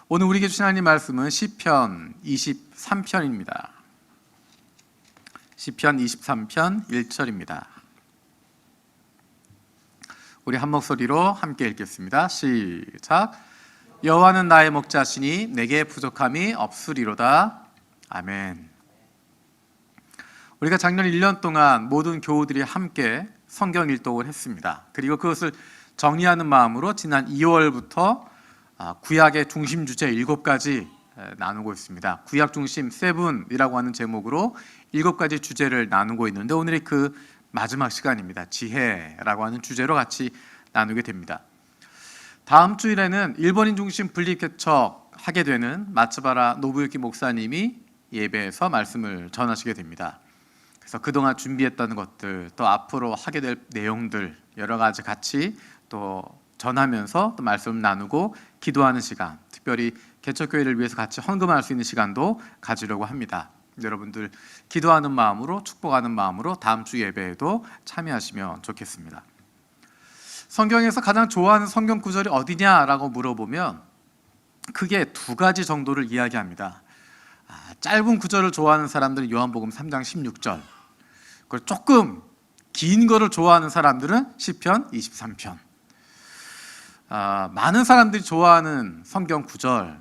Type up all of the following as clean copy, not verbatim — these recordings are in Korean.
오늘 우리에게 주신 하나님 말씀은 시편 23편입니다. 시편 23편 1절입니다. 우리 한 목소리로 함께 읽겠습니다. 시작. 여호와는 나의 목자시니 내게 부족함이 없으리로다. 아멘. 우리가 작년 1년 동안 모든 교우들이 함께 성경 일독을 했습니다. 그리고 그것을 정리하는 마음으로 지난 2월부터 구약의 중심 주제 7가지 나누고 있습니다. 구약 중심 7이라고 하는 제목으로 7가지 주제를 나누고 있는데 오늘이 그 마지막 시간입니다. 지혜라고 하는 주제로 같이 나누게 됩니다. 다음 주일에는 일본인 중심 분립 개척하게 되는 마츠바라 노부유키 목사님이 예배에서 말씀을 전하시게 됩니다. 그래서 그동안 준비했던 것들, 또 앞으로 하게 될 내용들 여러 가지 같이 또 전하면서 또 말씀을 나누고 기도하는 시간, 특별히 개척교회를 위해서 같이 헌금할 수 있는 시간도 가지려고 합니다. 여러분들 기도하는 마음으로, 축복하는 마음으로 다음 주 예배에도 참여하시면 좋겠습니다. 성경에서 가장 좋아하는 성경 구절이 어디냐라고 물어보면 크게 2가지 정도를 이야기합니다. 짧은 구절을 좋아하는 사람들은 요한복음 3장 16절, 그리고 조금 긴 거를 좋아하는 사람들은 시편 23편. 많은 사람들이 좋아하는 성경 구절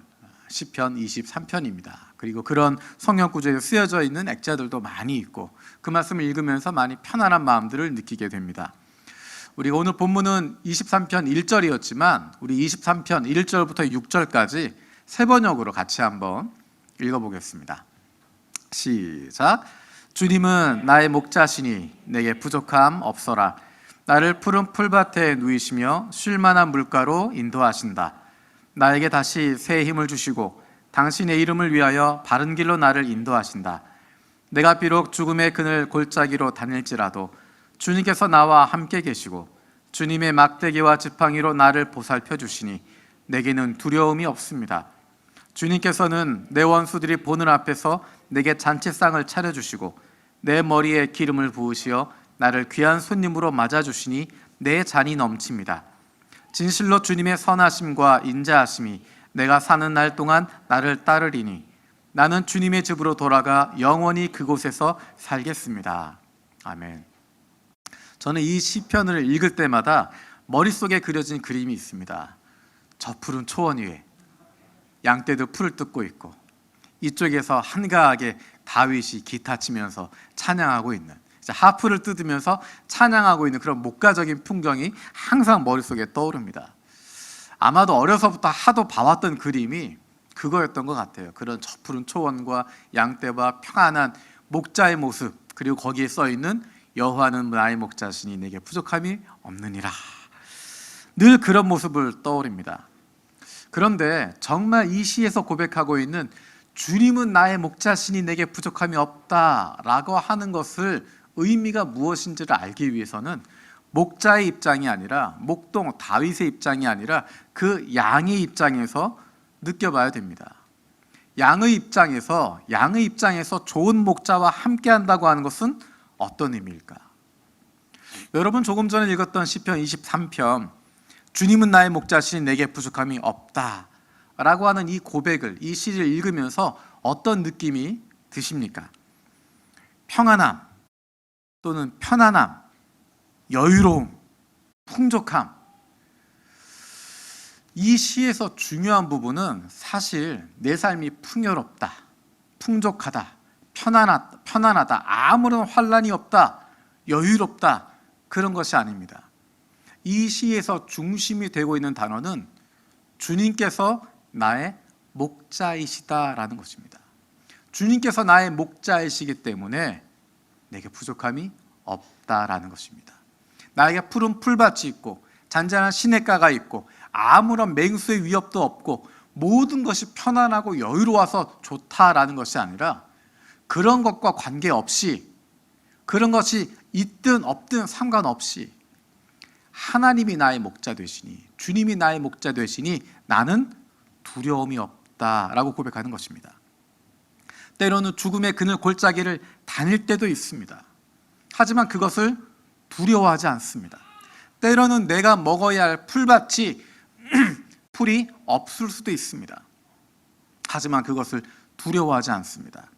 시편 23편입니다. 그리고 그런 성경 구절에 쓰여져 있는 액자들도 많이 있고 그 말씀을 읽으면서 많이 편안한 마음들을 느끼게 됩니다. 우리가 오늘 본문은 23편 1절이었지만 우리 23편 1절부터 6절까지 세 번역으로 같이 한번 읽어보겠습니다. 시작. 주님은 나의 목자시니 내게 부족함 없어라. 나를 푸른 풀밭에 누이시며 쉴만한 물가로 인도하신다. 나에게 다시 새 힘을 주시고 당신의 이름을 위하여 바른 길로 나를 인도하신다. 내가 비록 죽음의 그늘 골짜기로 다닐지라도 주님께서 나와 함께 계시고 주님의 막대기와 지팡이로 나를 보살펴 주시니 내게는 두려움이 없습니다. 주님께서는 내 원수들이 보는 앞에서 내게 잔치상을 차려주시고 내 머리에 기름을 부으시어 나를 귀한 손님으로 맞아주시니 내 잔이 넘칩니다. 진실로 주님의 선하심과 인자하심이 내가 사는 날 동안 나를 따르리니 나는 주님의 집으로 돌아가 영원히 그곳에서 살겠습니다. 아멘. 저는 이 시편을 읽을 때마다 머릿속에 그려진 그림이 있습니다. 저 푸른 초원 위에 양떼도 풀을 뜯고 있고 이쪽에서 한가하게 다윗이 기타 치면서 찬양하고 있는, 하프를 뜯으면서 찬양하고 있는 그런 목가적인 풍경이 항상 머릿속에 떠오릅니다. 아마도 어려서부터 하도 봐왔던 그림이 그거였던 것 같아요. 그런 저 푸른 초원과 양떼와 평안한 목자의 모습, 그리고 거기에 써있는 여호와는 나의 목자시니 내게 부족함이 없느니라. 늘 그런 모습을 떠올립니다. 그런데 정말 이 시에서 고백하고 있는 주님은 나의 목자시니 내게 부족함이 없다라고 하는 것을 의미가 무엇인지를 알기 위해서는 목자의 입장이 아니라, 목동 다윗의 입장이 아니라 그 양의 입장에서 느껴봐야 됩니다. 양의 입장에서 좋은 목자와 함께 한다고 하는 것은 어떤 의미일까? 여러분 조금 전에 읽었던 시편 23편 주님은 나의 목자시니 내게 부족함이 없다 라고 하는 이 고백을, 이 시를 읽으면서 어떤 느낌이 드십니까? 평안함 또는 편안함, 여유로움, 풍족함. 이 시에서 중요한 부분은 사실 내 삶이 풍요롭다, 풍족하다, 편안하다, 아무런 환란이 없다, 여유롭다, 그런 것이 아닙니다. 이 시에서 중심이 되고 있는 단어는 주님께서 나의 목자이시다라는 것입니다. 주님께서 나의 목자이시기 때문에 내게 부족함이 없다라는 것입니다. 나에게 푸른 풀밭이 있고 잔잔한 시냇가가 있고 아무런 맹수의 위협도 없고 모든 것이 편안하고 여유로워서 좋다라는 것이 아니라 그런 것과 관계없이, 그런 것이 있든 없든 상관없이 하나님이 나의 목자 되시니, 주님이 나의 목자 되시니 나는 두려움이 없다라고 고백하는 것입니다. 때로는 죽음의 그늘 골짜기를 다닐 때도 있습니다. 하지만 그것을 두려워하지 않습니다. 때로는 내가 먹어야 할 풀밭이 풀이 없을 수도 있습니다. 하지만 그것을 두려워하지 않습니다.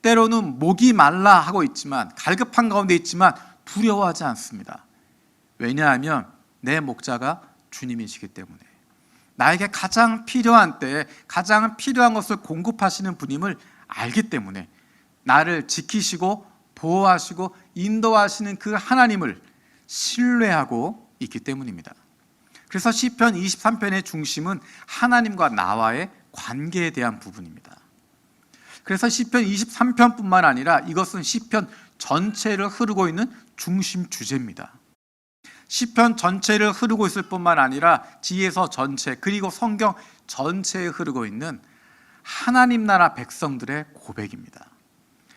때로는 목이 말라 하고 있지만, 갈급한 가운데 있지만 두려워하지 않습니다. 왜냐하면 내 목자가 주님이시기 때문에, 나에게 가장 필요한 때에 가장 필요한 것을 공급하시는 분임을 알기 때문에, 나를 지키시고 보호하시고 인도하시는 그 하나님을 신뢰하고 있기 때문입니다. 그래서 시편 23편의 중심은 하나님과 나와의 관계에 대한 부분입니다. 그래서 시편 23편뿐만 아니라 이것은 시편 전체를 흐르고 있는 중심 주제입니다. 시편 전체를 흐르고 있을 뿐만 아니라 지혜서 전체, 그리고 성경 전체에 흐르고 있는 하나님 나라 백성들의 고백입니다.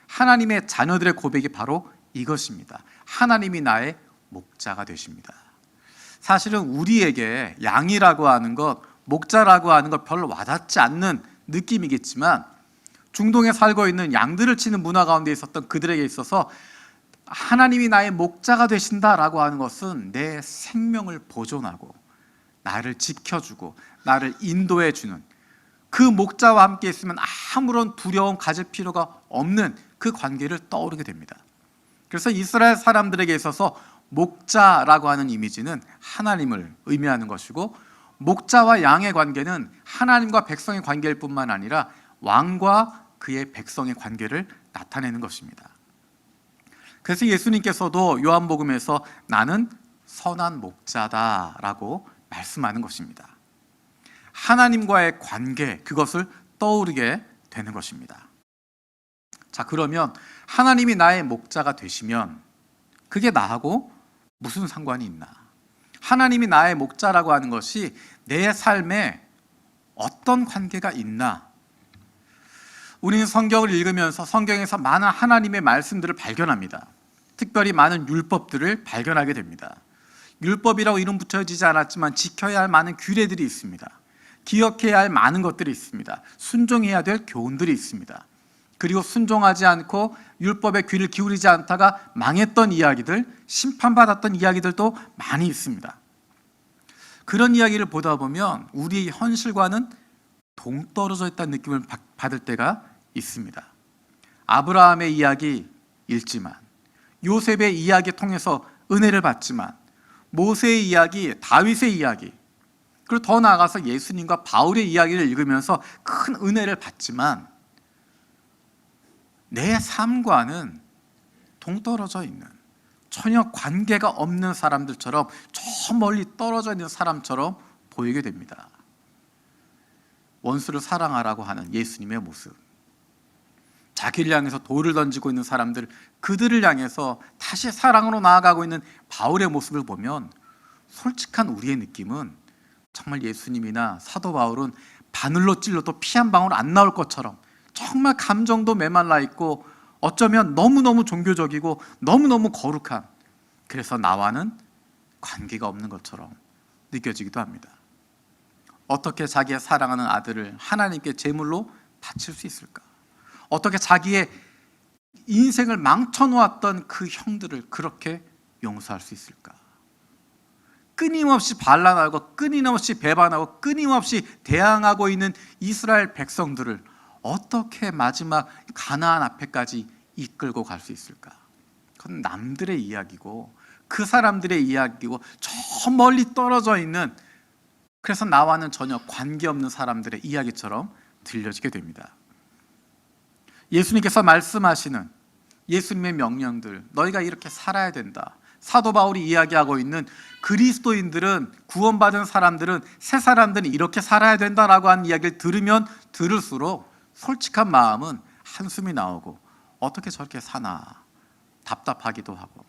하나님의 자녀들의 고백이 바로 이것입니다. 하나님이 나의 목자가 되십니다. 사실은 우리에게 양이라고 하는 것, 목자라고 하는 것 별로 와닿지 않는 느낌이겠지만, 중동에 살고 있는 양들을 치는 문화 가운데 있었던 그들에게 있어서 하나님이 나의 목자가 되신다라고 하는 것은 내 생명을 보존하고 나를 지켜주고 나를 인도해주는, 그 목자와 함께 있으면 아무런 두려움 가질 필요가 없는 그 관계를 떠오르게 됩니다. 그래서 이스라엘 사람들에게 있어서 목자라고 하는 이미지는 하나님을 의미하는 것이고, 목자와 양의 관계는 하나님과 백성의 관계일 뿐만 아니라 왕과 그의 백성의 관계를 나타내는 것입니다. 그래서 예수님께서도 요한복음에서 나는 선한 목자다라고 말씀하는 것입니다. 하나님과의 관계, 그것을 떠오르게 되는 것입니다. 자, 그러면 하나님이 나의 목자가 되시면 그게 나하고 무슨 상관이 있나? 하나님이 나의 목자라고 하는 것이 내 삶에 어떤 관계가 있나? 우리는 성경을 읽으면서 성경에서 많은 하나님의 말씀들을 발견합니다. 특별히 많은 율법들을 발견하게 됩니다. 율법이라고 이름 붙여지지 않았지만 지켜야 할 많은 규례들이 있습니다. 기억해야 할 많은 것들이 있습니다. 순종해야 될 교훈들이 있습니다. 그리고 순종하지 않고 율법에 귀를 기울이지 않다가 망했던 이야기들, 심판받았던 이야기들도 많이 있습니다. 그런 이야기를 보다 보면 우리의 현실과는 동떨어져 있다는 느낌을 받을 때가 있습니다. 아브라함의 이야기 읽지만, 요셉의 이야기 통해서 은혜를 받지만, 모세의 이야기, 다윗의 이야기, 그리고 더 나아가서 예수님과 바울의 이야기를 읽으면서 큰 은혜를 받지만 내 삶과는 동떨어져 있는, 전혀 관계가 없는 사람들처럼, 저 멀리 떨어져 있는 사람처럼 보이게 됩니다. 원수를 사랑하라고 하는 예수님의 모습, 자기를 향해서 돌을 던지고 있는 사람들, 그들을 향해서 다시 사랑으로 나아가고 있는 바울의 모습을 보면 솔직한 우리의 느낌은 정말 예수님이나 사도 바울은 바늘로 찔러도 피 한 방울 안 나올 것처럼 정말 감정도 메말라 있고 어쩌면 너무너무 종교적이고 너무너무 거룩한, 그래서 나와는 관계가 없는 것처럼 느껴지기도 합니다. 어떻게 자기의 사랑하는 아들을 하나님께 제물로 바칠 수 있을까? 어떻게 자기의 인생을 망쳐놓았던 그 형들을 그렇게 용서할 수 있을까? 끊임없이 반란하고 끊임없이 배반하고 끊임없이 대항하고 있는 이스라엘 백성들을 어떻게 마지막 가나안 앞에까지 이끌고 갈 수 있을까? 그건 남들의 이야기고 그 사람들의 이야기고 저 멀리 떨어져 있는, 그래서 나와는 전혀 관계없는 사람들의 이야기처럼 들려지게 됩니다. 예수님께서 말씀하시는 예수님의 명령들, 너희가 이렇게 살아야 된다, 사도 바울이 이야기하고 있는 그리스도인들은, 구원받은 사람들은, 새 사람들은 이렇게 살아야 된다라고 하는 이야기를 들으면 들을수록 솔직한 마음은 한숨이 나오고 어떻게 저렇게 사나 답답하기도 하고,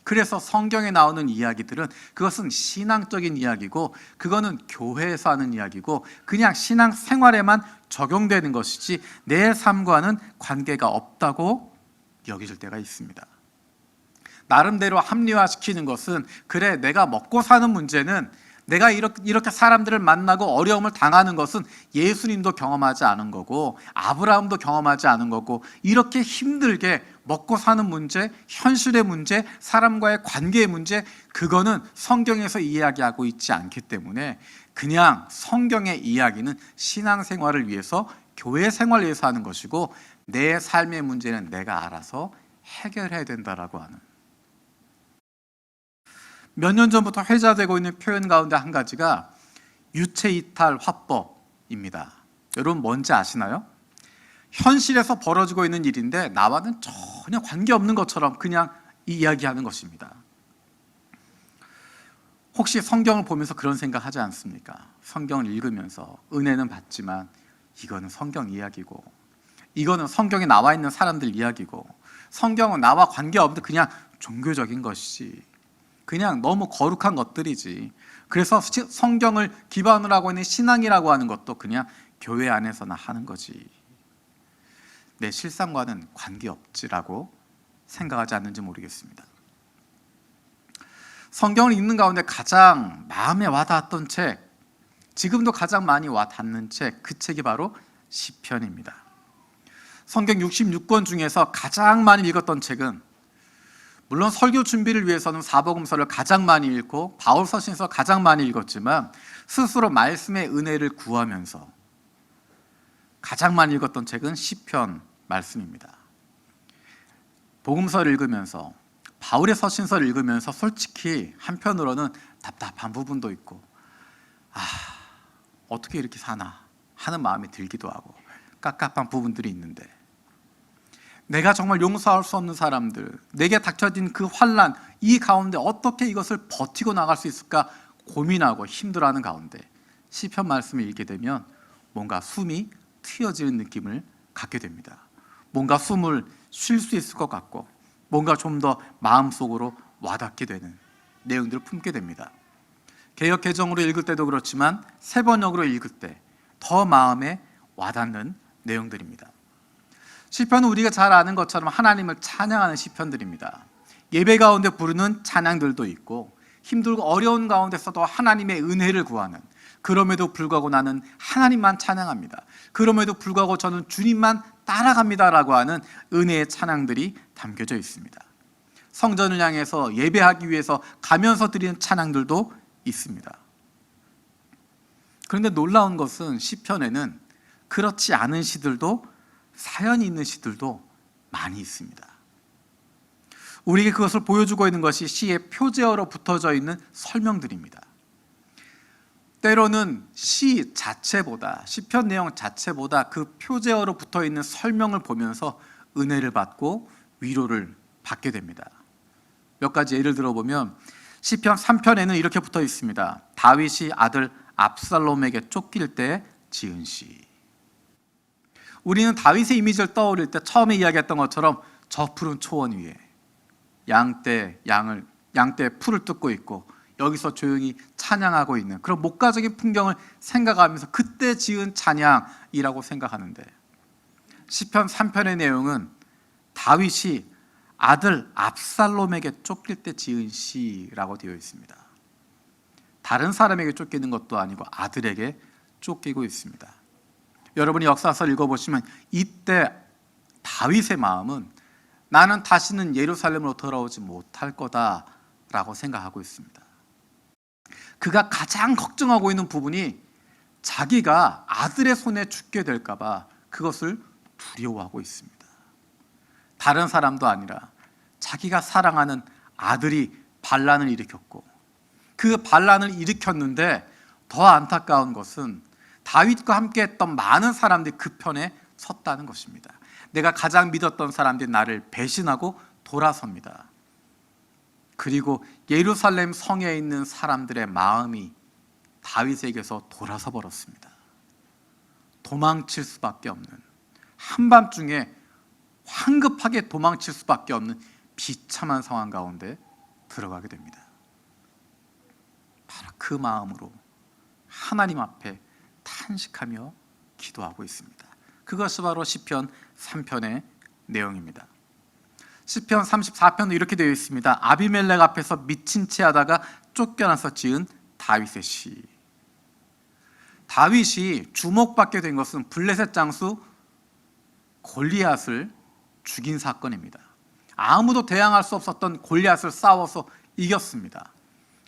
그래서 성경에 나오는 이야기들은 그것은 신앙적인 이야기고 그거는 교회에서 하는 이야기고 그냥 신앙 생활에만 적용되는 것이지 내 삶과는 관계가 없다고 여겨질 때가 있습니다. 나름대로 합리화시키는 것은, 그래 내가 먹고 사는 문제는, 내가 이렇게 사람들을 만나고 어려움을 당하는 것은 예수님도 경험하지 않은 거고 아브라함도 경험하지 않은 거고, 이렇게 힘들게 먹고 사는 문제, 현실의 문제, 사람과의 관계의 문제, 그거는 성경에서 이야기하고 있지 않기 때문에 그냥 성경의 이야기는 신앙생활을 위해서 교회 생활을 위해서 하는 것이고 내 삶의 문제는 내가 알아서 해결해야 된다라고 하는, 몇 년 전부터 회자되고 있는 표현 가운데 한 가지가 유체이탈 화법입니다. 여러분 뭔지 아시나요? 현실에서 벌어지고 있는 일인데 나와는 전혀 관계없는 것처럼 그냥 이야기하는 것입니다. 혹시 성경을 보면서 그런 생각 하지 않습니까? 성경을 읽으면서 은혜는 받지만 이거는 성경 이야기고, 이거는 성경에 나와 있는 사람들 이야기고, 성경은 나와 관계없는 그냥 종교적인 것이지, 그냥 너무 거룩한 것들이지. 그래서 성경을 기반으로 하고 있는 신앙이라고 하는 것도 그냥 교회 안에서나 하는 거지, 내 실상과는 관계없지라고 생각하지 않는지 모르겠습니다. 성경을 읽는 가운데 가장 마음에 와닿았던 책, 지금도 가장 많이 와닿는 책, 그 책이 바로 시편입니다. 성경 66권 중에서 가장 많이 읽었던 책은, 물론 설교 준비를 위해서는 사복음서를 가장 많이 읽고 바울 서신서 가장 많이 읽었지만 스스로 말씀의 은혜를 구하면서 가장 많이 읽었던 책은 시편 말씀입니다. 복음서를 읽으면서, 바울의 서신서를 읽으면서 솔직히 한편으로는 답답한 부분도 있고, 어떻게 이렇게 사나 하는 마음이 들기도 하고 깝깝한 부분들이 있는데, 내가 정말 용서할 수 없는 사람들, 내게 닥쳐진 그 환난, 이 가운데 어떻게 이것을 버티고 나갈 수 있을까 고민하고 힘들어하는 가운데 시편 말씀을 읽게 되면 뭔가 숨이 트여지는 느낌을 갖게 됩니다. 뭔가 숨을 쉴 수 있을 것 같고, 뭔가 좀 더 마음속으로 와닿게 되는 내용들을 품게 됩니다. 개역 개정으로 읽을 때도 그렇지만 새 번역으로 읽을 때 더 마음에 와닿는 내용들입니다. 시편은 우리가 잘 아는 것처럼 하나님을 찬양하는 시편들입니다. 예배 가운데 부르는 찬양들도 있고, 힘들고 어려운 가운데서도 하나님의 은혜를 구하는, 그럼에도 불구하고 나는 하나님만 찬양합니다, 그럼에도 불구하고 저는 주님만 따라갑니다라고 하는 은혜의 찬양들이 담겨져 있습니다. 성전을 향해서 예배하기 위해서 가면서 드리는 찬양들도 있습니다. 그런데 놀라운 것은 시편에는 그렇지 않은 시들도, 사연이 있는 시들도 많이 있습니다. 우리에게 그것을 보여주고 있는 것이 시의 표제어로 붙어져 있는 설명들입니다. 때로는 시 자체보다, 시편 내용 자체보다 그 표제어로 붙어 있는 설명을 보면서 은혜를 받고 위로를 받게 됩니다. 몇 가지 예를 들어보면 시편 3편에는 이렇게 붙어 있습니다. 다윗이 아들 압살롬에게 쫓길 때 지은 시. 우리는 다윗의 이미지를 떠올릴 때 처음에 이야기했던 것처럼 저 푸른 초원 위에 양떼 풀을 뜯고 있고 여기서 조용히 찬양하고 있는 그런 목가적인 풍경을 생각하면서 그때 지은 찬양이라고 생각하는데, 시편 3편의 내용은 다윗이 아들 압살롬에게 쫓길 때 지은 시라고 되어 있습니다. 다른 사람에게 쫓기는 것도 아니고 아들에게 쫓기고 있습니다. 여러분이 역사서를 읽어보시면 이때 다윗의 마음은 나는 다시는 예루살렘으로 돌아오지 못할 거다라고 생각하고 있습니다. 그가 가장 걱정하고 있는 부분이 자기가 아들의 손에 죽게 될까 봐 그것을 두려워하고 있습니다. 다른 사람도 아니라 자기가 사랑하는 아들이 반란을 일으켰고, 그 반란을 일으켰는데 더 안타까운 것은 다윗과 함께 했던 많은 사람들이 그 편에 섰다는 것입니다. 내가 가장 믿었던 사람들이 나를 배신하고 돌아섭니다. 그리고 예루살렘 성에 있는 사람들의 마음이 다윗에게서 돌아서 버렸습니다. 도망칠 수밖에 없는, 한밤중에 황급하게 도망칠 수밖에 없는 비참한 상황 가운데 들어가게 됩니다. 바로 그 마음으로 하나님 앞에 탄식하며 기도하고 있습니다. 그것이 바로 시편 3편의 내용입니다. 시편 34편도 이렇게 되어 있습니다. 아비멜렉 앞에서 미친 채 하다가 쫓겨나서 지은 다윗의 시. 다윗이 주목받게 된 것은 블레셋 장수 골리앗을 죽인 사건입니다. 아무도 대항할 수 없었던 골리앗을 싸워서 이겼습니다.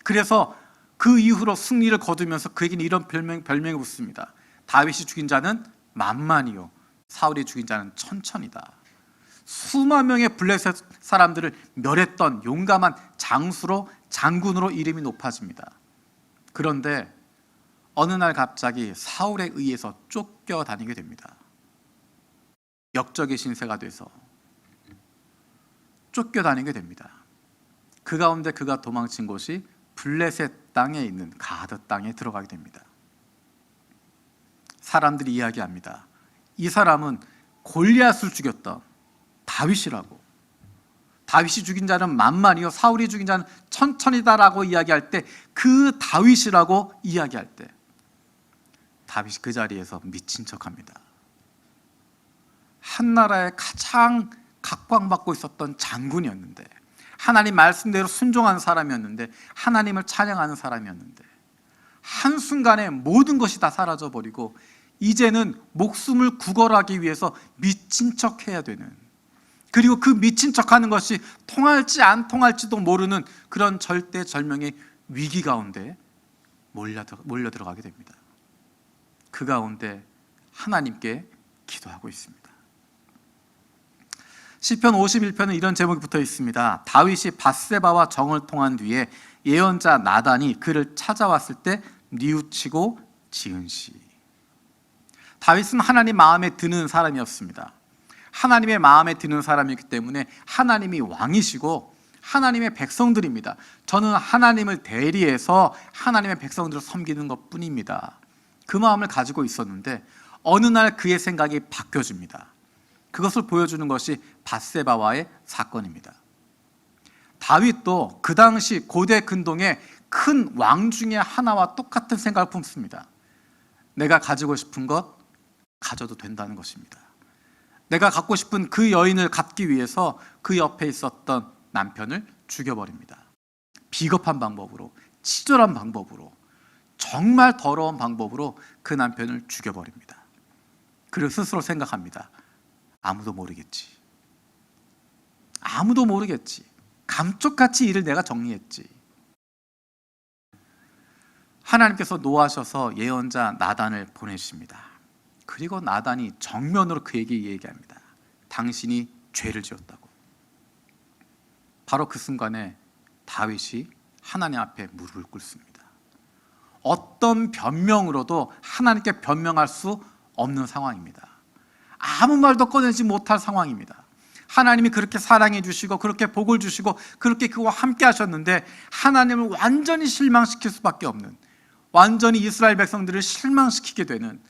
그래서 그 이후로 승리를 거두면서 그에게는 이런 별명이 붙습니다. 다윗이 죽인 자는 만만이요 사울이 죽인 자는 천천이다. 수만 명의 블레셋 사람들을 멸했던 용감한 장수로 장군으로 이름이 높아집니다. 그런데 어느 날 갑자기 사울에 의해서 쫓겨다니게 됩니다. 역적의 신세가 돼서 쫓겨다니게 됩니다. 그 가운데 그가 도망친 곳이 블레셋 땅에 있는 가드 땅에 들어가게 됩니다. 사람들이 이야기합니다. 이 사람은 골리앗을 죽였던 다윗이라고. 다윗이 죽인 자는 만만이요 사울이 죽인 자는 천천이다라고 이야기할 때, 그 다윗이라고 이야기할 때 다윗이 그 자리에서 미친 척합니다. 한 나라의 가장 각광받고 있었던 장군이었는데, 하나님 말씀대로 순종하는 사람이었는데, 하나님을 찬양하는 사람이었는데, 한순간에 모든 것이 다 사라져버리고 이제는 목숨을 구걸하기 위해서 미친 척해야 되는, 그리고 그 미친 척하는 것이 통할지 안 통할지도 모르는 그런 절대절명의 위기 가운데 몰려 들어가게 됩니다. 그 가운데 하나님께 기도하고 있습니다. 시편 51편은 이런 제목이 붙어 있습니다. 다윗이 밧세바와 정을 통한 뒤에 예언자 나단이 그를 찾아왔을 때 뉘우치고 지은 시. 다윗은 하나님 마음에 드는 사람이었습니다. 하나님의 마음에 드는 사람이기 때문에 하나님이 왕이시고 하나님의 백성들입니다. 저는 하나님을 대리해서 하나님의 백성들을 섬기는 것뿐입니다. 그 마음을 가지고 있었는데 어느 날 그의 생각이 바뀌어집니다. 그것을 보여주는 것이 밧세바와의 사건입니다. 다윗도 그 당시 고대 근동의 큰 왕 중에 하나와 똑같은 생각을 품습니다. 내가 가지고 싶은 것 가져도 된다는 것입니다. 내가 갖고 싶은 그 여인을 갖기 위해서 그 옆에 있었던 남편을 죽여버립니다. 비겁한 방법으로, 치졸한 방법으로, 정말 더러운 방법으로 그 남편을 죽여버립니다. 그리고 스스로 생각합니다. 아무도 모르겠지. 아무도 모르겠지. 감쪽같이 일을 내가 정리했지. 하나님께서 노하셔서 예언자 나단을 보내십니다. 그리고 나단이 정면으로 그에게 얘기합니다. 당신이 죄를 지었다고. 바로 그 순간에 다윗이 하나님 앞에 무릎을 꿇습니다. 어떤 변명으로도 하나님께 변명할 수 없는 상황입니다. 아무 말도 꺼내지 못할 상황입니다. 하나님이 그렇게 사랑해 주시고 그렇게 복을 주시고 그렇게 그와 함께 하셨는데 하나님을 완전히 실망시킬 수밖에 없는, 완전히 이스라엘 백성들을 실망시키게 되는,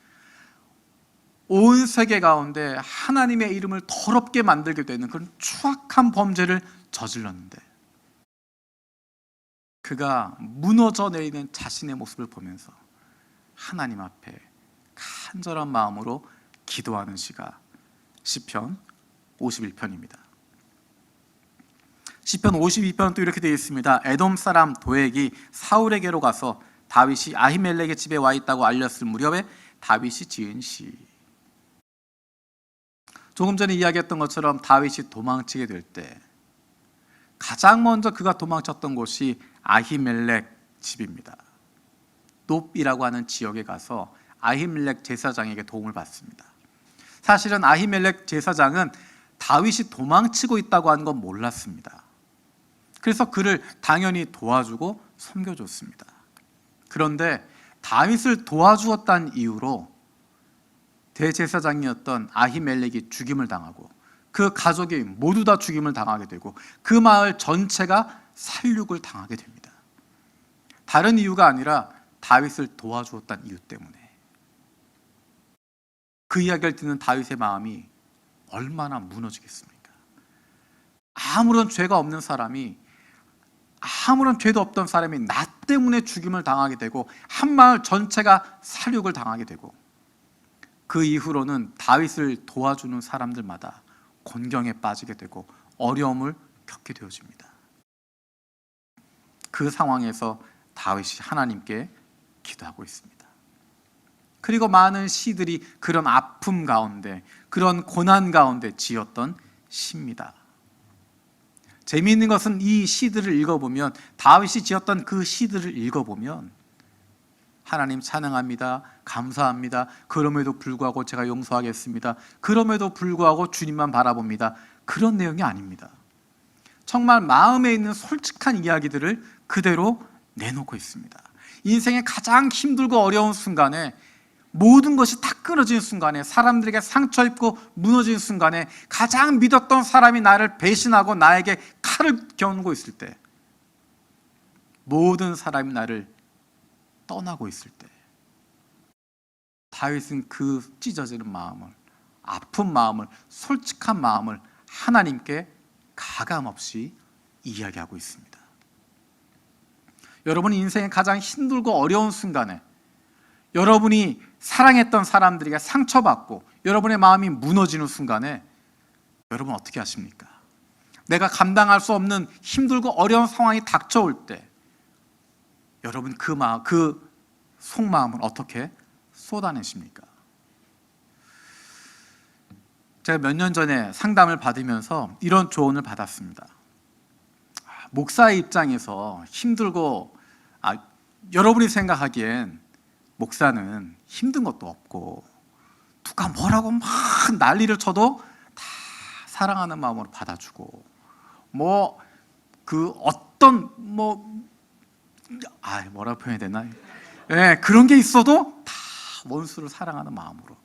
온 세계 가운데 하나님의 이름을 더럽게 만들게 되는 그런 추악한 범죄를 저질렀는데, 그가 무너져 내리는 자신의 모습을 보면서 하나님 앞에 간절한 마음으로 기도하는 시가 시편 51편입니다. 시편 52편은 또 이렇게 되어 있습니다. 에돔 사람 도액이 사울에게로 가서 다윗이 아히멜렉의 집에 와 있다고 알렸을 무렵에 다윗이 지은 시. 조금 전에 이야기했던 것처럼 다윗이 도망치게 될 때 가장 먼저 그가 도망쳤던 곳이 아히멜렉 집입니다. 높이라고 하는 지역에 가서 아히멜렉 제사장에게 도움을 받습니다. 사실은 아히멜렉 제사장은 다윗이 도망치고 있다고 하는 건 몰랐습니다. 그래서 그를 당연히 도와주고 섬겨줬습니다. 그런데 다윗을 도와주었다는 이유로 대제사장이었던 아히멜렉이 죽임을 당하고 그 가족이 모두 다 죽임을 당하게 되고 그 마을 전체가 살육을 당하게 됩니다. 다른 이유가 아니라 다윗을 도와주었다는 이유 때문에. 그 이야기를 듣는 다윗의 마음이 얼마나 무너지겠습니까? 아무런 죄가 없는 사람이, 아무런 죄도 없던 사람이 나 때문에 죽임을 당하게 되고 한 마을 전체가 살육을 당하게 되고, 그 이후로는 다윗을 도와주는 사람들마다 곤경에 빠지게 되고 어려움을 겪게 되어집니다. 그 상황에서 다윗이 하나님께 기도하고 있습니다. 그리고 많은 시들이 그런 아픔 가운데, 그런 고난 가운데 지었던 시입니다. 재미있는 것은 이 시들을 읽어보면, 다윗이 지었던 그 시들을 읽어보면 하나님 찬양합니다. 감사합니다. 그럼에도 불구하고 제가 용서하겠습니다. 그럼에도 불구하고 주님만 바라봅니다. 그런 내용이 아닙니다. 정말 마음에 있는 솔직한 이야기들을 그대로 내놓고 있습니다. 인생의 가장 힘들고 어려운 순간에, 모든 것이 다 끊어진 순간에, 사람들에게 상처 입고 무너진 순간에, 가장 믿었던 사람이 나를 배신하고 나에게 칼을 겨누고 있을 때, 모든 사람이 나를 떠나고 있을 때, 다윗은 그 찢어지는 마음을, 아픈 마음을, 솔직한 마음을 하나님께 가감없이 이야기하고 있습니다. 여러분, 인생의 가장 힘들고 어려운 순간에, 여러분이 사랑했던 사람들에게 상처받고 여러분의 마음이 무너지는 순간에 여러분 어떻게 하십니까? 내가 감당할 수 없는 힘들고 어려운 상황이 닥쳐올 때 여러분 그 속마음을 어떻게 쏟아내십니까? 제가 몇 년 전에 상담을 받으면서 이런 조언을 받았습니다. 목사의 입장에서 힘들고, 여러분이 생각하기엔 목사는 힘든 것도 없고 누가 뭐라고 막 난리를 쳐도 다 사랑하는 마음으로 받아주고, 뭐라고 표현해야 되나? 그런 게 있어도 다 원수를 사랑하는 마음으로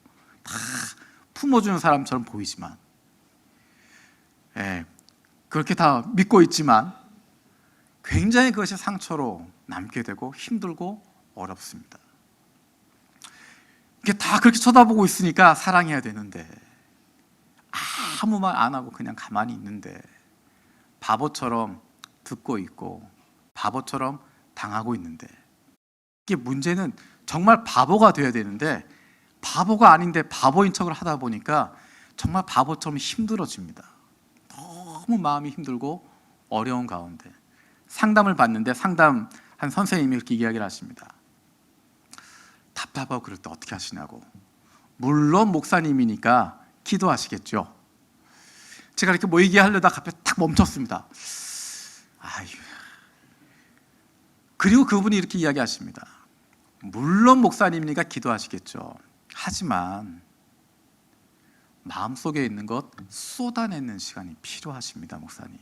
다 품어주는 사람처럼 보이지만, 그렇게 다 믿고 있지만 굉장히 그것이 상처로 남게 되고 힘들고 어렵습니다. 이게 다 그렇게 쳐다보고 있으니까 사랑해야 되는데 아무 말 안 하고 그냥 가만히 있는데 바보처럼 듣고 있고 바보처럼 당하고 있는데, 이게 문제는 정말 바보가 돼야 되는데 바보가 아닌데 바보인 척을 하다 보니까 정말 바보처럼 힘들어집니다. 너무 마음이 힘들고 어려운 가운데 상담을 받는데 상담한 선생님이 이렇게 이야기를 하십니다. 답답하고 그럴 때 어떻게 하시냐고. 물론 목사님이니까 기도하시겠죠. 제가 이렇게 얘기하려다 갑자기 탁 멈췄습니다. 그리고 그분이 이렇게 이야기하십니다. 물론 목사님이니까 기도하시겠죠. 하지만 마음속에 있는 것 쏟아내는 시간이 필요하십니다, 목사님.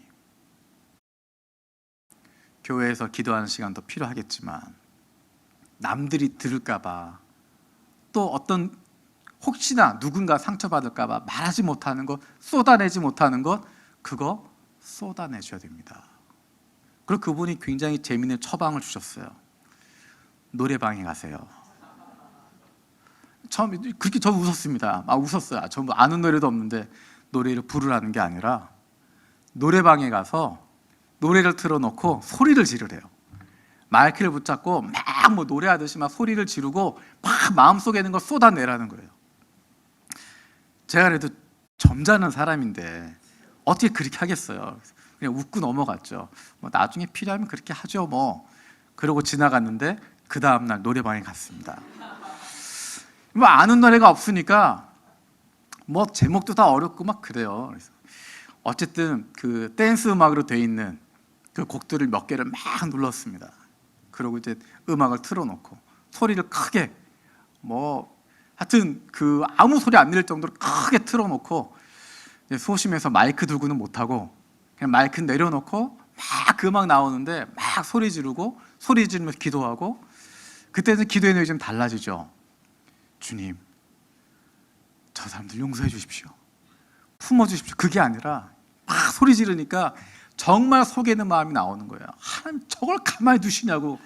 교회에서 기도하는 시간도 필요하겠지만 남들이 들을까봐, 또 어떤 혹시나 누군가 상처받을까봐 말하지 못하는 것, 쏟아내지 못하는 것, 그거 쏟아내셔야 됩니다. 그리고 그분이 굉장히 재미있는 처방을 주셨어요. 노래방에 가세요. 처음 그렇게 저 웃었습니다. 웃었어요. 저 아는 노래도 없는데 노래를 부르라는 게 아니라 노래방에 가서 노래를 틀어놓고 소리를 지르래요. 마이크를 붙잡고 막 노래하듯이 막 소리를 지르고 막 마음속에 있는 거 쏟아내라는 거예요. 제가 그래도 점잖은 사람인데 어떻게 그렇게 하겠어요. 그냥 웃고 넘어갔죠. 나중에 필요하면 그렇게 하죠 그러고 지나갔는데 그 다음날 노래방에 갔습니다. 아는 노래가 없으니까 제목도 다 어렵고 막 그래요. 그래서 어쨌든 그 댄스 음악으로 돼 있는 그 곡들을 몇 개를 막 눌렀습니다. 그리고 이제 음악을 틀어놓고 소리를 크게 하여튼 그 아무 소리 안 들릴 정도로 크게 틀어놓고, 소심해서 마이크 들고는 못하고 그냥 마이크 내려놓고 막 그 음악 나오는데 막 소리 지르면서 기도하고, 그때는 기도의 내용이 좀 달라지죠. 주님, 저 사람들 용서해 주십시오. 품어 주십시오. 그게 아니라 막 소리 지르니까 정말 속에 있는 마음이 나오는 거예요. 하나님, 저걸 가만히 두시냐고.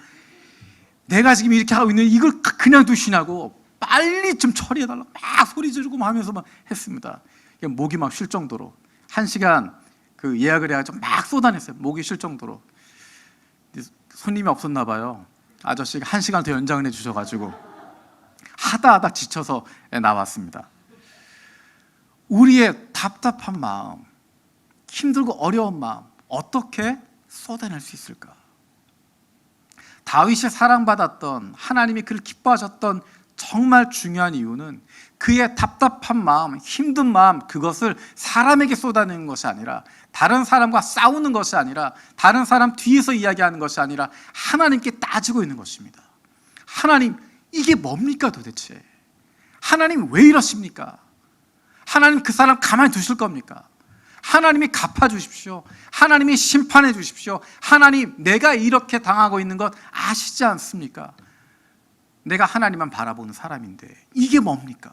내가 지금 이렇게 하고 있는 이걸 그냥 두시냐고. 빨리 좀 처리해달라고 막 소리 지르고 하면서 막 했습니다. 목이 막 쉴 정도로 1시간 그 예약을 해가지고 막 쏟아냈어요. 목이 쉴 정도로. 손님이 없었나 봐요. 아저씨가 1시간 더 연장을 해주셔가지고 하다 지쳐서 나왔습니다. 우리의 답답한 마음, 힘들고 어려운 마음 어떻게 쏟아낼 수 있을까? 다윗이 사랑받았던, 하나님이 그를 기뻐하셨던 정말 중요한 이유는 그의 답답한 마음, 힘든 마음, 그것을 사람에게 쏟아내는 것이 아니라, 다른 사람과 싸우는 것이 아니라, 다른 사람 뒤에서 이야기하는 것이 아니라 하나님께 따지고 있는 것입니다. 하나님, 이게 뭡니까 도대체? 하나님 왜 이러십니까? 하나님 그 사람 가만히 두실 겁니까? 하나님이 갚아주십시오. 하나님이 심판해 주십시오. 하나님, 내가 이렇게 당하고 있는 것 아시지 않습니까? 내가 하나님만 바라보는 사람인데 이게 뭡니까?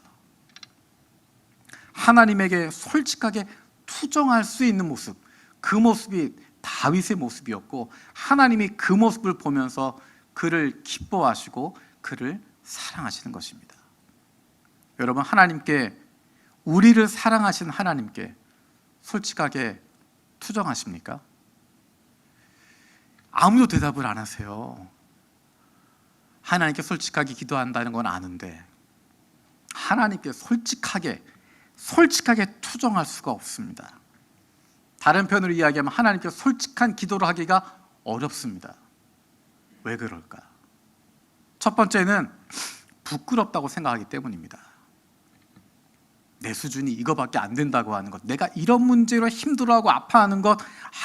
하나님에게 솔직하게 투정할 수 있는 모습, 그 모습이 다윗의 모습이었고, 하나님이 그 모습을 보면서 그를 기뻐하시고 그를 사랑하시는 것입니다. 여러분, 하나님께, 우리를 사랑하신 하나님께 솔직하게 투정하십니까? 아무도 대답을 안 하세요. 하나님께 솔직하게 기도한다는 건 아는데 하나님께 솔직하게 투정할 수가 없습니다. 다른 편으로 이야기하면 하나님께 솔직한 기도를 하기가 어렵습니다. 왜 그럴까? 첫 번째는 부끄럽다고 생각하기 때문입니다. 내 수준이 이거밖에 안 된다고 하는 것, 내가 이런 문제로 힘들어하고 아파하는 것,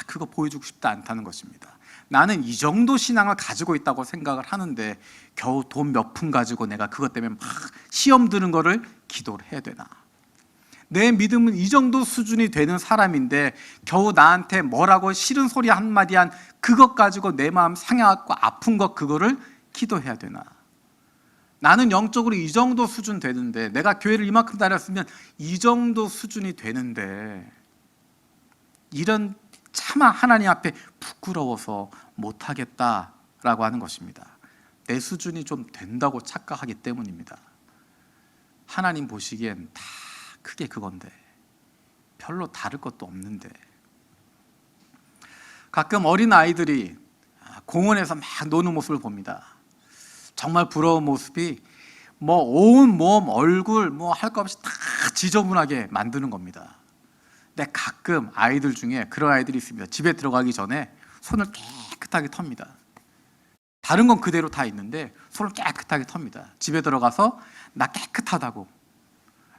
그거 보여주고 싶지 않다는 것입니다. 나는 이 정도 신앙을 가지고 있다고 생각을 하는데 겨우 돈 몇 푼 가지고 내가 그것 때문에 막 시험 드는 거를 기도를 해야 되나? 내 믿음은 이 정도 수준이 되는 사람인데 겨우 나한테 뭐라고 싫은 소리 한마디 한 그것 가지고 내 마음 상해갖고 아픈 것, 그거를 기도해야 되나? 나는 영적으로 이 정도 수준 되는데, 내가 교회를 이만큼 다녔으면 이 정도 수준이 되는데, 이런 차마 하나님 앞에 부끄러워서 못하겠다라고 하는 것입니다. 내 수준이 좀 된다고 착각하기 때문입니다. 하나님 보시기엔 다 크게 그건데, 별로 다를 것도 없는데. 가끔 어린 아이들이 공원에서 막 노는 모습을 봅니다. 정말 부러운 모습이 온 몸, 얼굴 할 것 없이 다 지저분하게 만드는 겁니다. 근데 가끔 아이들 중에 그런 아이들이 있습니다. 집에 들어가기 전에 손을 깨끗하게 텁니다. 다른 건 그대로 다 있는데 손을 깨끗하게 텁니다. 집에 들어가서 나 깨끗하다고,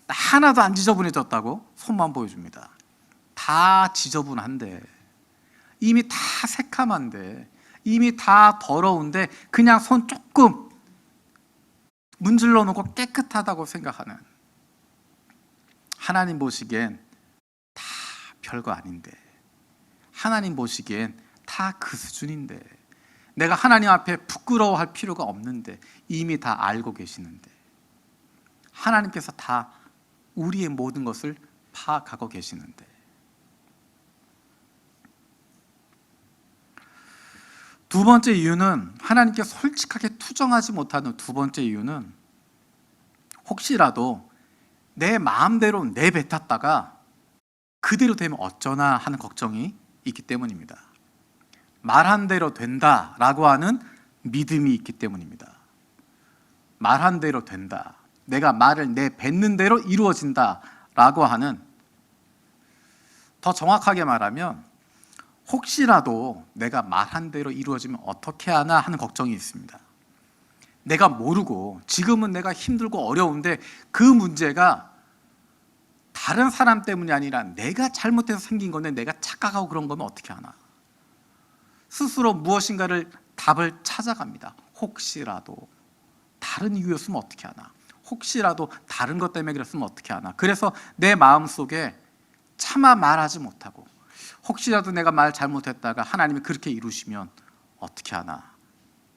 나 하나도 안 지저분해졌다고 손만 보여줍니다. 다 지저분한데, 이미 다 새카만데, 이미 다 더러운데 그냥 손 조금 문질러 놓고 깨끗하다고 생각하는, 하나님 보시기엔 다 별거 아닌데, 하나님 보시기엔 다 그 수준인데, 내가 하나님 앞에 부끄러워할 필요가 없는데, 이미 다 알고 계시는데, 하나님께서 다 우리의 모든 것을 파악하고 계시는데. 두 번째 이유는, 하나님께 솔직하게 투정하지 못하는 두 번째 이유는, 혹시라도 내 마음대로 내뱉었다가 그대로 되면 어쩌나 하는 걱정이 있기 때문입니다. 말한 대로 된다라고 하는 믿음이 있기 때문입니다. 말한 대로 된다, 내가 말을 내뱉는 대로 이루어진다라고 하는, 더 정확하게 말하면 혹시라도 내가 말한 대로 이루어지면 어떻게 하나 하는 걱정이 있습니다. 내가 모르고, 지금은 내가 힘들고 어려운데 그 문제가 다른 사람 때문이 아니라 내가 잘못해서 생긴 건데 내가 착각하고 그런 거면 어떻게 하나? 스스로 무엇인가를 답을 찾아갑니다. 혹시라도 다른 이유였으면 어떻게 하나? 혹시라도 다른 것 때문에 그랬으면 어떻게 하나? 그래서 내 마음속에 차마 말하지 못하고, 혹시라도 내가 말 잘못했다가 하나님이 그렇게 이루시면 어떻게 하나?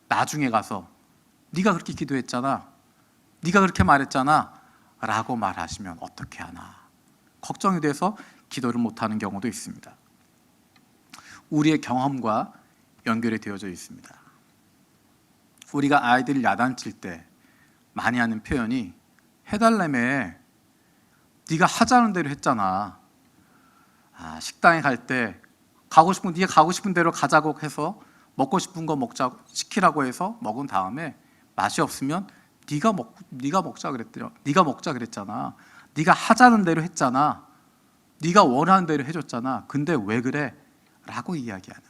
나중에 가서 네가 그렇게 기도했잖아, 네가 그렇게 말했잖아 라고 말하시면 어떻게 하나? 걱정이 돼서 기도를 못하는 경우도 있습니다. 우리의 경험과 연결이 되어져 있습니다. 우리가 아이들을 야단칠 때 많이 하는 표현이, 해달라며, 네가 하자는 대로 했잖아. 식당에 갈 때 네가 가고 싶은 대로 가자고 해서 먹고 싶은 거 먹자 시키라고 해서 먹은 다음에 맛이 없으면 네가 먹자 그랬잖아. 네가 하자는 대로 했잖아. 네가 원하는 대로 해줬잖아. 근데 왜 그래? 라고 이야기하는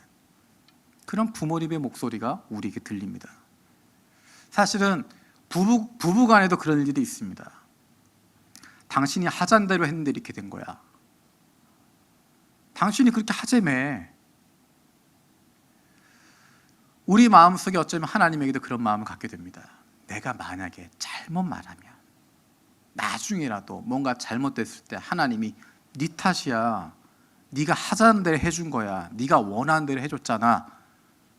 그런 부모님의 목소리가 우리에게 들립니다. 사실은 부부 간에도 그런 일이 있습니다. 당신이 하자는 대로 했는데 이렇게 된 거야. 당신이 그렇게 하자며. 우리 마음속에 어쩌면 하나님에게도 그런 마음을 갖게 됩니다. 내가 만약에 잘못 말하면, 나중이라도 뭔가 잘못됐을 때 하나님이 네 탓이야, 네가 하자는 대로 해준 거야, 네가 원하는 대로 해줬잖아,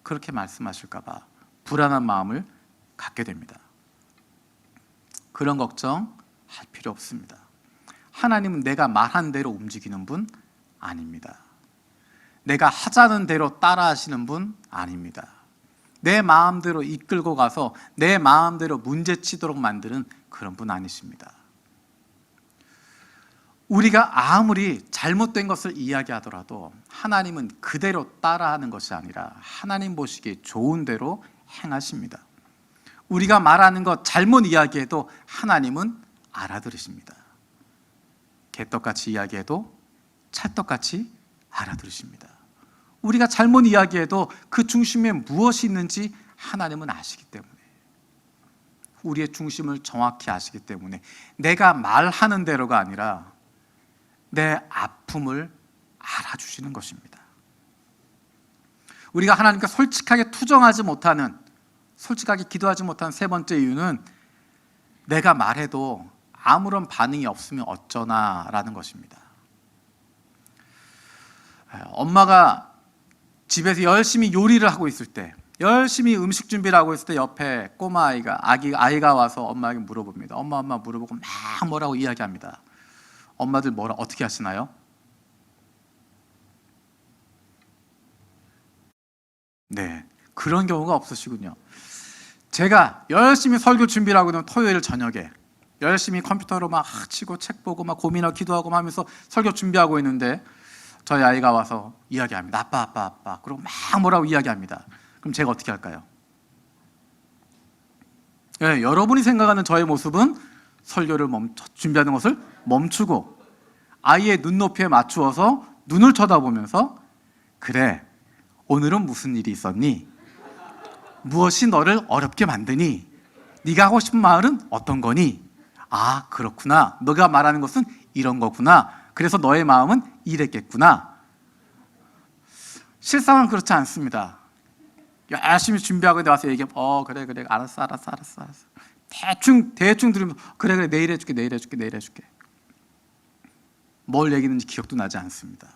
그렇게 말씀하실까 봐 불안한 마음을 갖게 됩니다. 그런 걱정 할 필요 없습니다. 하나님은 내가 말한 대로 움직이는 분 아닙니다. 내가 하자는 대로 따라 하시는 분 아닙니다. 내 마음대로 이끌고 가서 내 마음대로 문제치도록 만드는 그런 분 아니십니다. 우리가 아무리 잘못된 것을 이야기하더라도 하나님은 그대로 따라하는 것이 아니라 하나님 보시기에 좋은 대로 행하십니다. 우리가 말하는 것 잘못 이야기해도 하나님은 알아들으십니다. 개떡같이 이야기해도 찰떡같이 알아들으십니다. 우리가 잘못 이야기해도 그 중심에 무엇이 있는지 하나님은 아시기 때문에, 우리의 중심을 정확히 아시기 때문에 내가 말하는 대로가 아니라 내 아픔을 알아주시는 것입니다. 우리가 하나님께 솔직하게 투정하지 못하는, 솔직하게 기도하지 못하는 세 번째 이유는 내가 말해도 아무런 반응이 없으면 어쩌나라는 것입니다. 엄마가 집에서 열심히 요리를 하고 있을 때, 열심히 음식 준비를 하고 있을 때 옆에 꼬마 아이가 와서 엄마에게 물어봅니다. 엄마 물어보고 막 뭐라고 이야기합니다. 엄마들 어떻게 하시나요? 네, 그런 경우가 없으시군요. 제가 열심히 설교 준비를 하고 있는 토요일 저녁에 열심히 컴퓨터로 막 치고 책 보고 막 고민하고 기도하고 하면서 설교 준비하고 있는데 저희 아이가 와서 이야기합니다. 아빠. 그리고 막 뭐라고 이야기합니다. 그럼 제가 어떻게 할까요? 네, 여러분이 생각하는 저의 모습은 설교를 준비하는 것을 멈추고 아이의 눈높이에 맞추어서 눈을 쳐다보면서, 그래, 오늘은 무슨 일이 있었니? 무엇이 너를 어렵게 만드니? 네가 하고 싶은 말은 어떤 거니? 아, 그렇구나. 너가 말하는 것은 이런 거구나. 그래서 너의 마음은 이랬겠구나. 실상은 그렇지 않습니다. 열심히 준비하고 나와서 얘기하면 그래 알았어. 대충 들으면 그래 내일 해줄게. 뭘 얘기했는지 기억도 나지 않습니다.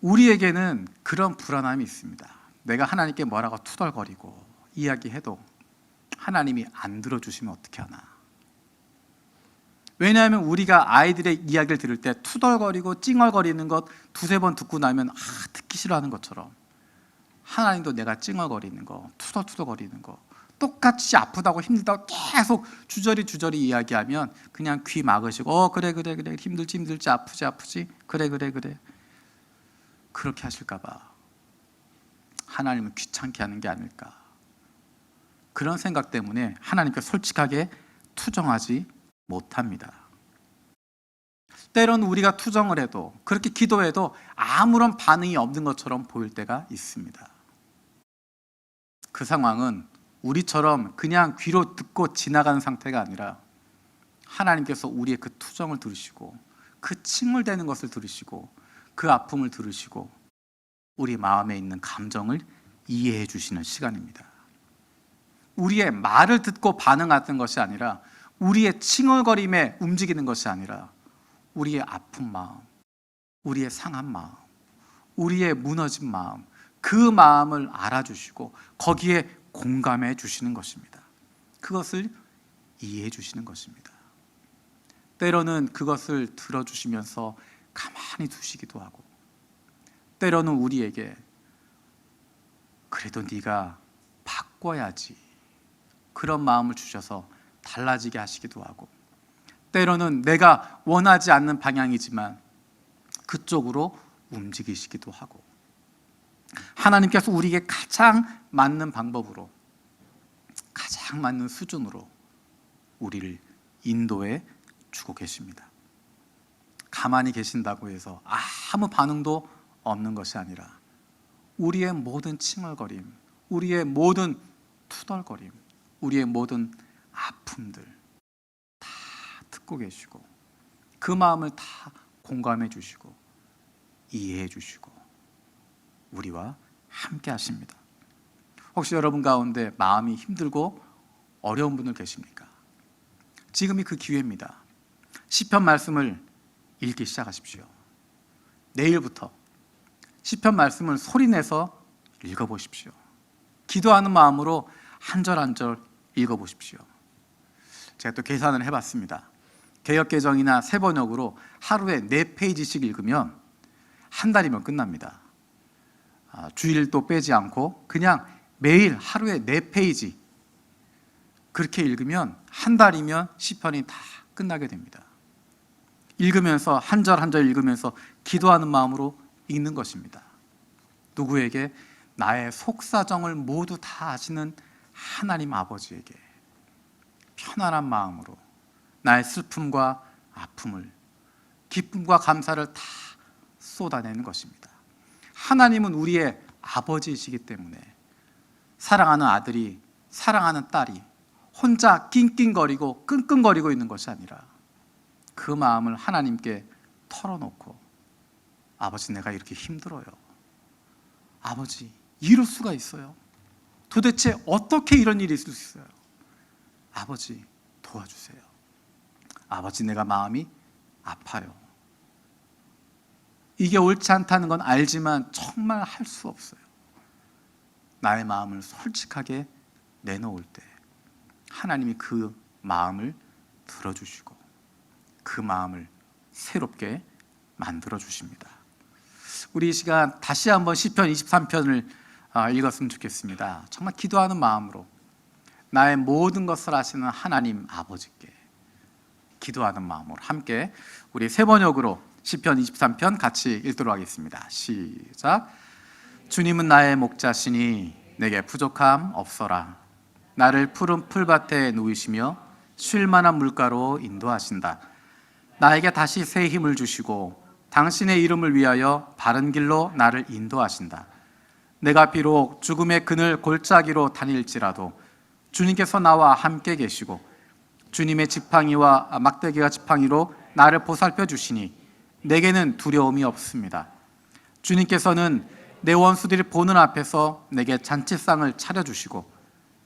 우리에게는 그런 불안함이 있습니다. 내가 하나님께 뭐라고 투덜거리고 이야기해도 하나님이 안 들어주시면 어떻게 하나. 왜냐하면 우리가 아이들의 이야기를 들을 때 투덜거리고 찡얼거리는 것 두세 번 듣고 나면 듣기 싫어하는 것처럼, 하나님도 내가 찡얼거리는 거, 투덜투덜거리는 거, 똑같이 아프다고 힘들다고 계속 주저리 이야기하면 그냥 귀 막으시고 그래 힘들지 아프지 그래 그렇게 하실까 봐 하나님은 귀찮게 하는 게 아닐까. 그런 생각 때문에 하나님께 솔직하게 투정하지 못합니다. 때로는 우리가 투정을 해도, 그렇게 기도해도 아무런 반응이 없는 것처럼 보일 때가 있습니다. 그 상황은 우리처럼 그냥 귀로 듣고 지나가는 상태가 아니라 하나님께서 우리의 그 투정을 들으시고 그 침울대는 것을 들으시고 그 아픔을 들으시고 우리 마음에 있는 감정을 이해해 주시는 시간입니다. 우리의 말을 듣고 반응하는 것이 아니라, 우리의 칭얼거림에 움직이는 것이 아니라 우리의 아픈 마음, 우리의 상한 마음, 우리의 무너진 마음, 그 마음을 알아주시고 거기에 공감해 주시는 것입니다. 그것을 이해해 주시는 것입니다. 때로는 그것을 들어주시면서 가만히 두시기도 하고, 때로는 우리에게 그래도 네가 바꿔야지, 그런 마음을 주셔서 달라지게 하시기도 하고, 때로는 내가 원하지 않는 방향이지만 그쪽으로 움직이시기도 하고, 하나님께서 우리에게 가장 맞는 방법으로, 가장 맞는 수준으로 우리를 인도해 주고 계십니다. 가만히 계신다고 해서 아무 반응도 없는 것이 아니라 우리의 모든 칭얼거림, 우리의 모든 투덜거림, 우리의 모든 아픔들 다 듣고 계시고 그 마음을 다 공감해 주시고 이해해 주시고 우리와 함께 하십니다. 혹시 여러분 가운데 마음이 힘들고 어려운 분들 계십니까? 지금이 그 기회입니다. 시편 말씀을 읽기 시작하십시오. 내일부터 시편 말씀을 소리내서 읽어보십시오. 기도하는 마음으로 한 절 한 절 읽어보십시오. 제가 또 계산을 해봤습니다. 개역개정이나 새번역으로 하루에 4페이지씩 읽으면 한 달이면 끝납니다. 주일도 빼지 않고 그냥 매일 하루에 4페이지 그렇게 읽으면 한 달이면 시편이 다 끝나게 됩니다. 읽으면서 한 절 한 절 읽으면서 기도하는 마음으로 읽는 것입니다. 누구에게? 나의 속사정을 모두 다 아시는 하나님 아버지에게 편안한 마음으로 나의 슬픔과 아픔을, 기쁨과 감사를 다 쏟아내는 것입니다. 하나님은 우리의 아버지이시기 때문에 사랑하는 아들이, 사랑하는 딸이 혼자 낑낑거리고 끙끙거리고 있는 것이 아니라 그 마음을 하나님께 털어놓고, 아버지 내가 이렇게 힘들어요. 아버지 이럴 수가 있어요. 도대체 어떻게 이런 일이 있을 수 있어요? 아버지 도와주세요. 아버지 내가 마음이 아파요. 이게 옳지 않다는 건 알지만 정말 할 수 없어요. 나의 마음을 솔직하게 내놓을 때 하나님이 그 마음을 들어주시고 그 마음을 새롭게 만들어 주십니다. 우리 이 시간 다시 한번 시편 23편을 읽었으면 좋겠습니다. 정말 기도하는 마음으로 나의 모든 것을 아시는 하나님 아버지께 기도하는 마음으로 함께 우리 새번역으로 시편 23편 같이 읽도록 하겠습니다. 시작. 주님은 나의 목자시니 내게 부족함 없어라. 나를 푸른 풀밭에 누이시며 쉴 만한 물가로 인도하신다. 나에게 다시 새 힘을 주시고 당신의 이름을 위하여 바른 길로 나를 인도하신다. 내가 비록 죽음의 그늘 골짜기로 다닐지라도 주님께서 나와 함께 계시고 주님의 지팡이와 막대기가 지팡이로 나를 보살펴 주시니 내게는 두려움이 없습니다. 주님께서는 내 원수들이 보는 앞에서 내게 잔치상을 차려주시고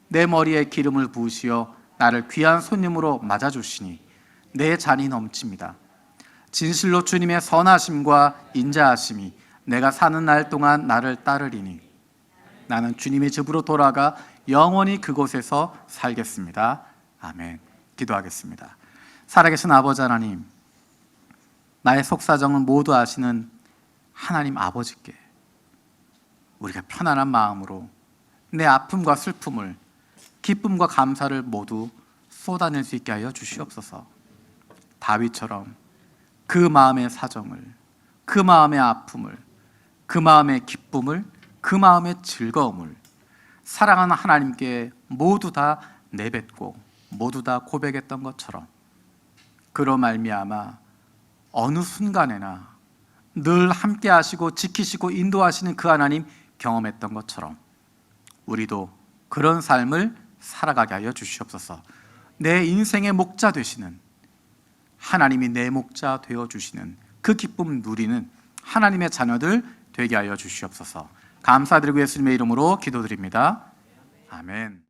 내 머리에 기름을 부으시어 나를 귀한 손님으로 맞아주시니 내 잔이 넘칩니다. 진실로 주님의 선하심과 인자하심이 내가 사는 날 동안 나를 따르리니 나는 주님의 집으로 돌아가 영원히 그곳에서 살겠습니다. 아멘. 기도하겠습니다. 살아계신 아버지 하나님, 나의 속사정을 모두 아시는 하나님 아버지께 우리가 편안한 마음으로 내 아픔과 슬픔을, 기쁨과 감사를 모두 쏟아낼 수 있게 하여 주시옵소서. 다윗처럼 그 마음의 사정을, 그 마음의 아픔을, 그 마음의 기쁨을, 그 마음의 즐거움을 사랑하는 하나님께 모두 다 내뱉고 모두 다 고백했던 것처럼 그로 말미암아 어느 순간에나 늘 함께 하시고 지키시고 인도하시는 그 하나님 경험했던 것처럼 우리도 그런 삶을 살아가게 하여 주시옵소서. 내 인생의 목자 되시는 하나님이 내 목자 되어주시는 그 기쁨 누리는 하나님의 자녀들 되게 하여 주시옵소서. 감사드리고 예수님의 이름으로 기도드립니다. 아멘.